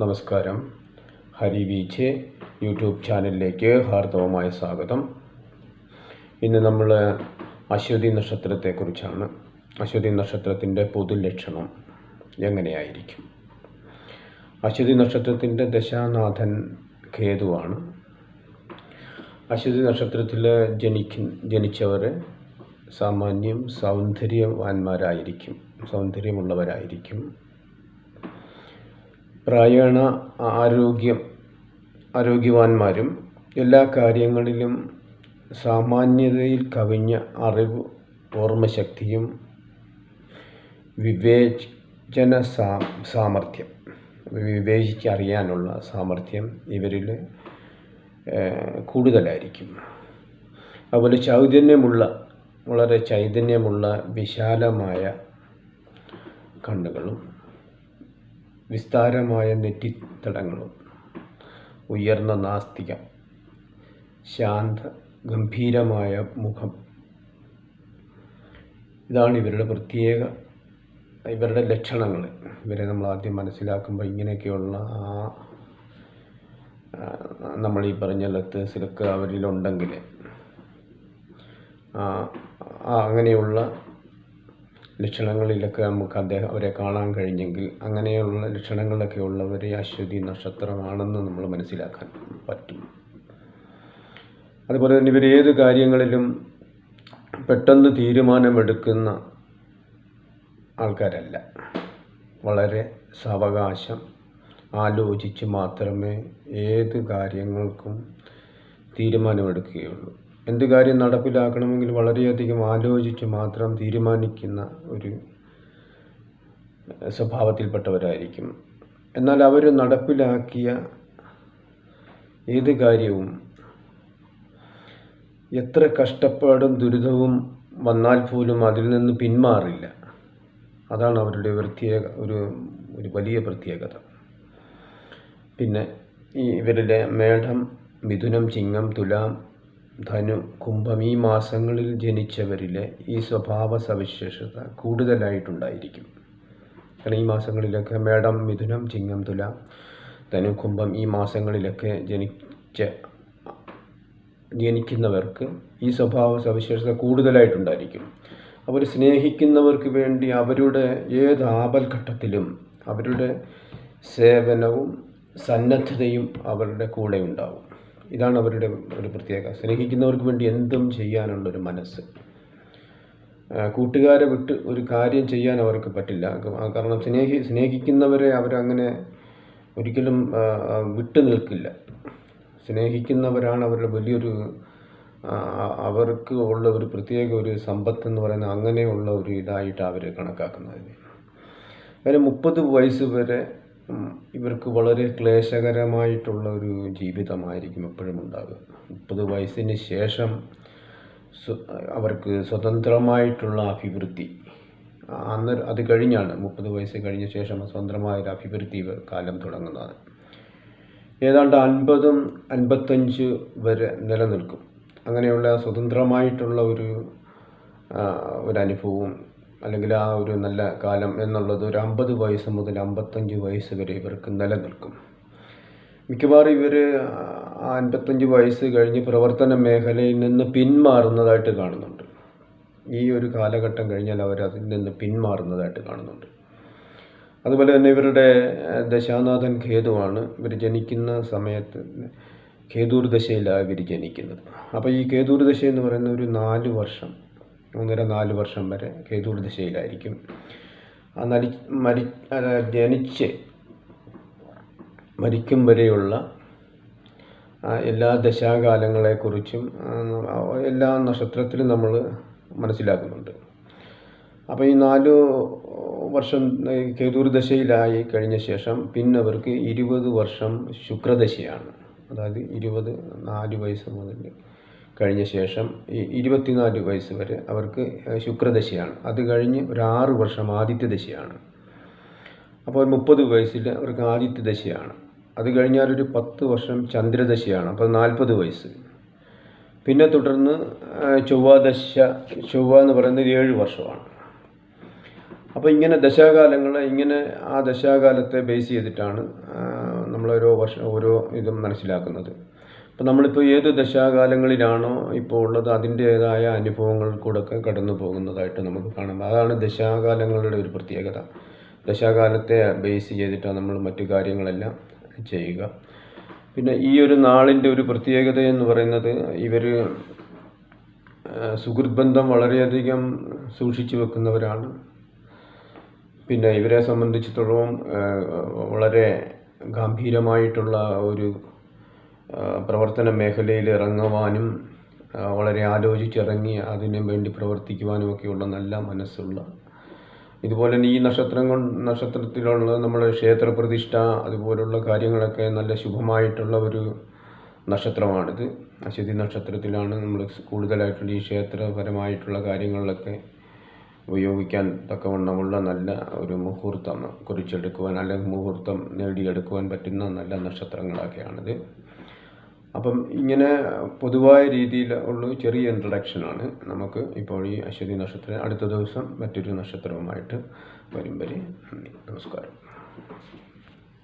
നമസ്കാരം. ഹരി വീച്ച് യൂട്യൂബ് ചാനലിലേക്ക് ഹാർദവമായ സ്വാഗതം. ഇന്ന് നമ്മൾ അശ്വതി നക്ഷത്രത്തെക്കുറിച്ചാണ്. അശ്വതി നക്ഷത്രത്തിൻ്റെ പൊതുലക്ഷണം എങ്ങനെയായിരിക്കും? അശ്വതി നക്ഷത്രത്തിൻ്റെ ദശാനാഥൻ കേതുവാണ്. അശ്വതി നക്ഷത്രത്തിൽ ജനിച്ചവർ സാമാന്യം സൗന്ദര്യമുള്ളവരായിരിക്കും. പ്രായേണ ആരോഗ്യവാന്മാരും എല്ലാ കാര്യങ്ങളിലും സാമാന്യതയിൽ കവിഞ്ഞ അറിവ്, ഓർമ്മശക്തിയും വിവേചന സാമർഥ്യം, വിവേചിച്ചറിയാനുള്ള സാമർഥ്യം ഇവരിൽ കൂടുതലായിരിക്കും. അതുപോലെ വളരെ ചൈതന്യമുള്ള വിശാലമായ കണ്ണുകളും വിസ്താരമായ നെറ്റിത്തടങ്ങളും ഉയർന്ന നാസ്തിക ശാന്ത ഗംഭീരമായ മുഖം, ഇതാണ് ഇവരുടെ ലക്ഷണങ്ങൾ. ഇവരെ നമ്മൾ ആദ്യം മനസ്സിലാക്കുമ്പോൾ ഇങ്ങനെയൊക്കെയുള്ള നമ്മൾ ഈ പറഞ്ഞ ലക്ഷണങ്ങളൊക്കെ അവരിലുണ്ടെങ്കിൽ അങ്ങനെയുള്ള ലക്ഷണങ്ങളിലൊക്കെ നമുക്ക് അവരെ കാണാൻ കഴിഞ്ഞെങ്കിൽ അങ്ങനെയുള്ള ലക്ഷണങ്ങളൊക്കെ ഉള്ളവർ അശ്വതി നക്ഷത്രമാണെന്ന് നമ്മൾ മനസ്സിലാക്കാൻ പറ്റും. അതുപോലെ തന്നെ ഇവർ ഏത് കാര്യങ്ങളിലും പെട്ടെന്ന് തീരുമാനമെടുക്കുന്ന ആൾക്കാരല്ല. വളരെ സാവകാശം ആലോചിച്ച് മാത്രമേ ഏത് കാര്യങ്ങൾക്കും തീരുമാനമെടുക്കുകയുള്ളൂ. എന്ത് കാര്യം നടപ്പിലാക്കണമെങ്കിൽ വളരെയധികം ആലോചിച്ച് മാത്രം തീരുമാനിക്കുന്ന ഒരു സ്വഭാവത്തിൽപ്പെട്ടവരായിരിക്കും. എന്നാൽ അവർ നടപ്പിലാക്കിയ ഏത് കാര്യവും എത്ര കഷ്ടപ്പാടും ദുരിതവും വന്നാൽ പോലും അതിൽ നിന്ന് പിന്മാറില്ല. അതാണ് അവരുടെ ഒരു വലിയ പ്രത്യേകത. പിന്നെ ഇവരുടെ മേടം, മിഥുനം, ചിങ്ങം, തുലാം, ധനു, കുംഭം ഈ മാസങ്ങളിൽ ജനിച്ചവരിലെ ഈ സ്വഭാവ സവിശേഷത കൂടുതലായിട്ടുണ്ടായിരിക്കും. കാരണം ഈ മാസങ്ങളിലൊക്കെ മേടം, മിഥുനം, ചിങ്ങം, തുലാം, ധനു, കുംഭം ഈ മാസങ്ങളിലൊക്കെ ജനിക്കുന്നവർക്ക് ഈ സ്വഭാവ സവിശേഷത കൂടുതലായിട്ടുണ്ടായിരിക്കും. അവർ സ്നേഹിക്കുന്നവർക്ക് വേണ്ടി അവരുടെ ഏത് ആപൽഘട്ടത്തിലും അവരുടെ സേവനവും സന്നദ്ധതയും അവരുടെ കൂടെ ഉണ്ടാവും. ഇതാണ് അവരുടെ ഒരു പ്രത്യേകത. സ്നേഹിക്കുന്നവർക്ക് വേണ്ടി എന്തും ചെയ്യാനുള്ളൊരു മനസ്സ്. കൂട്ടുകാരെ വിട്ട് ഒരു കാര്യം ചെയ്യാൻ അവർക്ക് പറ്റില്ല. കാരണം സ്നേഹിക്കുന്നവരെ അവരങ്ങനെ ഒരിക്കലും വിട്ടു നിൽക്കില്ല. സ്നേഹിക്കുന്നവരാണ് അവരുടെ അവർക്ക് ഉള്ള ഒരു പ്രത്യേക ഒരു സമ്പത്തെന്ന് പറയുന്നത്. അങ്ങനെയുള്ള ഒരു ഇതായിട്ടാണ് അവർ കണക്കാക്കുന്നത്. അങ്ങനെ 30 വയസ്സ് വരെ ഇവർക്ക് വളരെ ക്ലേശകരമായിട്ടുള്ള ഒരു ജീവിതമായിരിക്കും എപ്പോഴും ഉണ്ടാകുക. 30 വയസ്സിന് ശേഷം അവർക്ക് സ്വതന്ത്രമായിട്ടുള്ള അഭിവൃദ്ധി, അത് കഴിഞ്ഞാണ് 30 വയസ്സ് കഴിഞ്ഞ ശേഷം സ്വതന്ത്രമായൊരു അഭിവൃദ്ധി കാലം തുടങ്ങുന്നത്. ഏതാണ്ട് 50-55 വരെ നിലനിൽക്കും. അങ്ങനെയുള്ള സ്വതന്ത്രമായിട്ടുള്ള ഒരു അനുഭവവും അല്ലെങ്കിൽ ഒരു നല്ല കാലം എന്നുള്ളത് ഒരു 50 വയസ്സ് മുതൽ 55 വയസ്സ് വരെ ഇവർക്ക് നിലനിൽക്കും. മിക്കവാറും ഇവർ 55 വയസ്സ് കഴിഞ്ഞ് പ്രവർത്തന മേഖലയിൽ നിന്ന് പിന്മാറുന്നതായിട്ട് കാണുന്നുണ്ട്. ഈ ഒരു കാലഘട്ടം കഴിഞ്ഞാൽ അവർ അതിൽ നിന്ന് പിന്മാറുന്നതായിട്ട് കാണുന്നുണ്ട്. അതുപോലെ തന്നെ ഇവരുടെ ദശാനാഥൻ കേതുവാണ്. ഇവർ ജനിക്കുന്ന സമയത്ത് കേതൂർ ദശയിലാണ് ഇവർ ജനിക്കുന്നത്. അപ്പോൾ ഈ കേതൂർ ദശ എന്ന് പറയുന്ന ഒരു 4 വർഷം വരെ കേതൂർ ദശയിലായിരിക്കും. ജനിച്ച് മരിക്കും വരെയുള്ള എല്ലാ ദശാകാലങ്ങളെക്കുറിച്ചും എല്ലാ നക്ഷത്രത്തിലും നമ്മൾ മനസ്സിലാക്കുന്നുണ്ട്. അപ്പോൾ ഈ 4 വർഷം കേതൂർ ദശയിലായി കഴിഞ്ഞ ശേഷം പിന്നെ അവർക്ക് 20 വർഷം ശുക്രദശയാണ്. അതായത് 4 വയസ്സ് മുതൽ കഴിഞ്ഞ ശേഷം 24 വയസ്സ് വരെ അവർക്ക് ശുക്രദശയാണ്. അത് കഴിഞ്ഞ് ഒരു 6 വർഷം ആദിത്യദശയാണ്. അപ്പോൾ 30 വയസ്സിൽ അവർക്ക് ആദിത്യദശയാണ്. അത് കഴിഞ്ഞാൽ ഒരു 10 വർഷം ചന്ദ്രദശയാണ്. അപ്പോൾ 40 വയസ്സ്. പിന്നെ തുടർന്ന് ചൊവ്വ എന്ന് പറയുന്നത് 7 വർഷമാണ്. അപ്പോൾ ഇങ്ങനെ ദശാകാലങ്ങളെ ഇങ്ങനെ ആ ദശാകാലത്തെ ബേസ് ചെയ്തിട്ടാണ് നമ്മൾ ഓരോ ഇതും മനസ്സിലാക്കുന്നത്. അപ്പോൾ നമ്മളിപ്പോൾ ഏത് ദശാകാലങ്ങളിലാണോ ഇപ്പോൾ ഉള്ളത് അതിൻ്റേതായ അനുഭവങ്ങൾ കൂടെയൊക്കെ കടന്നു പോകുന്നതായിട്ട് നമുക്ക് കാണാം. അതാണ് ദശാകാലങ്ങളുടെ ഒരു പ്രത്യേകത. ദശാകാലത്തെ ബേസ് ചെയ്തിട്ടാണ് നമ്മൾ മറ്റു കാര്യങ്ങളെല്ലാം ചെയ്യുക. പിന്നെ ഈ ഒരു നാളിൻ്റെ ഒരു പ്രത്യേകത എന്ന് പറയുന്നത് ഇവർ സുഹൃത്ത് ബന്ധം വളരെയധികം സൂക്ഷിച്ചു വെക്കുന്നവരാണ്. പിന്നെ ഇവരെ സംബന്ധിച്ചിടത്തോളം വളരെ ഗംഭീരമായിട്ടുള്ള ഒരു പ്രവർത്തന മേഖലയിൽ ഇറങ്ങുവാനും വളരെ ആലോചിച്ചിറങ്ങി അതിനു വേണ്ടി പ്രവർത്തിക്കുവാനുമൊക്കെയുള്ള നല്ല മനസ്സുള്ള, ഇതുപോലെ തന്നെ ഈ നക്ഷത്രത്തിലുള്ള നമ്മുടെ ക്ഷേത്രപ്രതിഷ്ഠ അതുപോലുള്ള കാര്യങ്ങളൊക്കെ നല്ല ശുഭമായിട്ടുള്ള ഒരു നക്ഷത്രമാണിത്. അശ്വതി നക്ഷത്രത്തിലാണ് നമ്മൾ കൂടുതലായിട്ടുള്ള ഈ ക്ഷേത്രപരമായിട്ടുള്ള കാര്യങ്ങളിലൊക്കെ ഉപയോഗിക്കാൻ തക്കവണ്ണമുള്ള നല്ല ഒരു മുഹൂർത്തം കുറിച്ചെടുക്കുവാൻ അല്ലെങ്കിൽ മുഹൂർത്തം നേടിയെടുക്കുവാൻ പറ്റുന്ന നല്ല നക്ഷത്രങ്ങളൊക്കെയാണിത്. അപ്പം ഇങ്ങനെ പൊതുവായ രീതിയിൽ ഉള്ള ചെറിയ ഇൻട്രഡക്ഷനാണ് നമുക്ക് ഇപ്പോൾ ഈ അശ്വതി നക്ഷത്രം. അടുത്ത ദിവസം മറ്റൊരു നക്ഷത്രവുമായിട്ട് വരും വരെ നന്ദി, നമസ്കാരം.